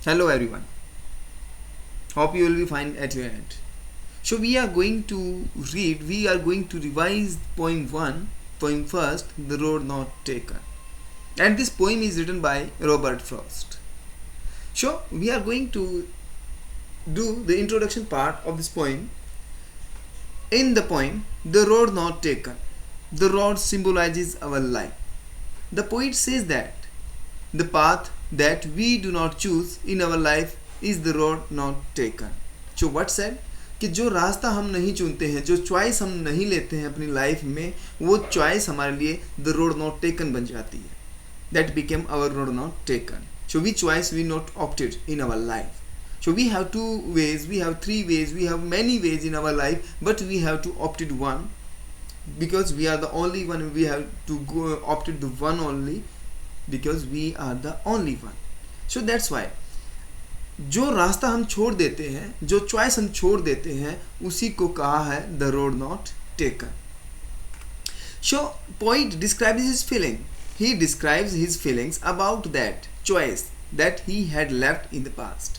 Hello everyone. Hope you will be fine at your end. So we are going to revise poem 1, poem first, The Road Not Taken. And this poem is written by Robert Frost. So we are going to do the introduction part of this poem. In the poem, The Road Not Taken, the road symbolizes our life. The poet says that the path that we do not choose in our life is the road not taken. So what said? कि जो रास्ता हम नहीं चुनते हैं, जो choice हम नहीं लेते हैं अपनी लाइफ में, वो चॉइस हमारे लिए द रोड नॉट टेकन बन जाती है. That became our road not taken. So which choice we not opted in our life. So we have two ways, we have three ways, we have many ways in our life, but we have to opted one because we are the only one. We have to go opted the one only because we are the only one. So that's why जो रास्ता हम छोड़ देते हैं, जो choice हम छोड़ देते हैं, उसी को कहा है the road not taken. So poet describes his feeling. He describes his feelings about that choice that he had left in the past.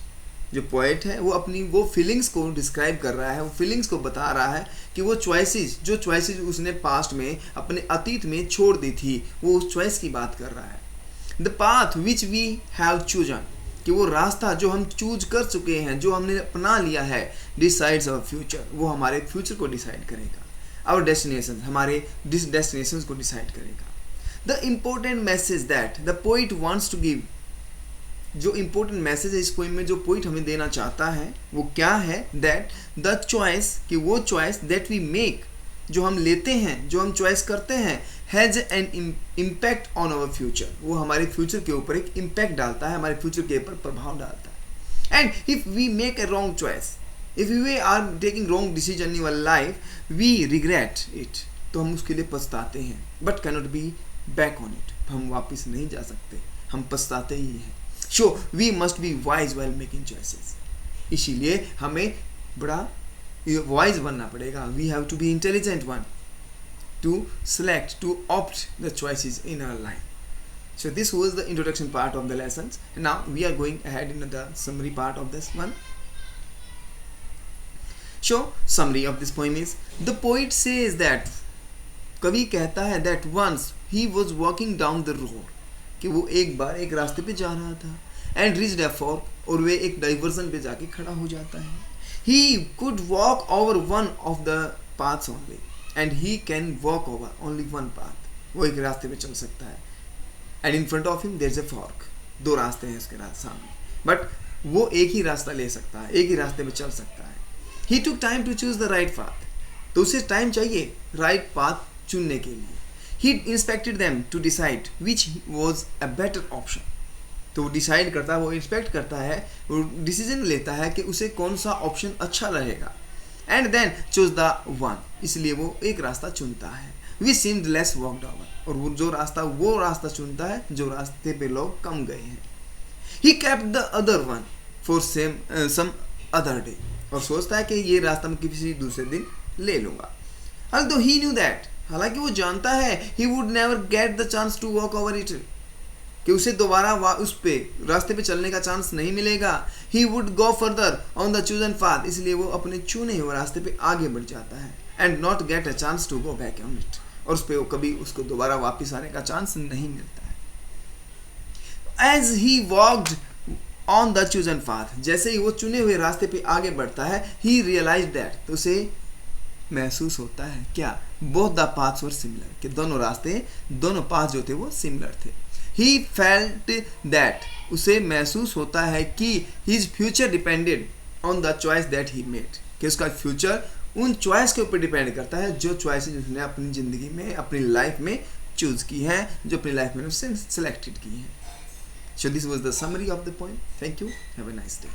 जो पोएट है वो अपनी वो फीलिंग्स को डिस्क्राइब कर रहा है, वो फीलिंग्स को बता रहा है कि वो जो चॉइसेस उसने पास्ट में अपने अतीत में छोड़ दी थी, वो उस चॉइस की बात कर रहा है. The path which we have chosen, कि वो रास्ता जो हम चूज कर चुके हैं, जो हमने अपना लिया है, डिसाइड्स आवर फ्यूचर, वो हमारे फ्यूचर को डिसाइड करेगा. आवर डेस्टिनेशन, हमारे डेस्टिनेशन को डिसाइड करेगा. The important message that the poet wants to give, जो इम्पोर्टेंट मैसेज है इस पोइम में जो पोइट हमें देना चाहता है वो क्या है? दैट द चॉइस, कि वो चॉइस दैट वी मेक, जो हम लेते हैं, जो हम चॉइस करते हैं, has an impact on our future, वो हमारे फ्यूचर के ऊपर एक इम्पैक्ट डालता है, हमारे फ्यूचर के ऊपर प्रभाव डालता है. And if we make a wrong choice, if we are taking wrong decision in our life, we regret it, तो हम उसके लिए पछताते हैं. But cannot be back on it, हम वापस नहीं जा सकते, हम पछताते ही हैं. So we must be wise while making choices, इसीलिए हमें बड़ा वाइज बनना पड़ेगा. We have to be intelligent one to select, to opt the choices in our life. So this was the introduction part of the lessons, and now we are going ahead in the summary part of this one. So summary of this poem is, the poet says that, कवि कहता है that once he was walking down the road, कि वो एक बार एक रास्ते पे जा रहा था, and reached a fork, और वे एक डाइवर्जन पे जाके खड़ा हो जाता है. He could walk over one of the paths only, and he can walk over only one path, वो एक रास्ते पे चल सकता है. and in front of him there is a fork, दो रास्ते हैं उसके सामने, बट वो एक ही रास्ता ले सकता है, एक ही रास्ते पे चल सकता है. he took time to choose the right path, तो उसे टाइम चाहिए राइट पाथ चुनने के लिए. he inspected them to decide which was a better option, तो वो डिसाइड करता है, वो इंस्पेक्ट करता है, वो डिसीजन लेता है कि उसे कौन सा ऑप्शन अच्छा रहेगा. And then choose the one, इसलिए वो एक रास्ता चुनता है. We seemed less walked over, और वो रास्ता चुनता है जो रास्ते पे लोग कम गए हैं. He kept the other one for some other day, और सोचता है कि ये रास्ता मैं किसी दूसरे दिन ले लूंगा. although he knew that, हालांकि वो जानता है he would never get the chance to walk over it, कि उसे दोबारा उस पे रास्ते पे चलने का चांस नहीं मिलेगा. he would go further on the chosen path, इसलिए वो अपने चुने हुए रास्ते पे आगे बढ़ जाता है. and not get a chance to go back on it, और उस पे वो कभी उसको दोबारा वापस आने का चांस नहीं मिलता है. as he walked on the chosen path, जैसे ही वो चुने हुए रास्ते पे आगे बढ़ता है, he realized that, तो उसे महसूस होता है क्या? both the paths were similar, कि दोनों पाथ जो थे वो सिमिलर थे. he felt that, उसे महसूस होता है कि his future depended on the choice that he made, कि उसका फ्यूचर उन चॉइस के ऊपर डिपेंड करता है जो चॉइसेस उसने अपनी ज़िंदगी में, अपनी लाइफ में चूज की हैं, जो अपनी लाइफ में उसने सेलेक्टेड की हैं. So this was the summary of the poem. Thank you. Have a nice day.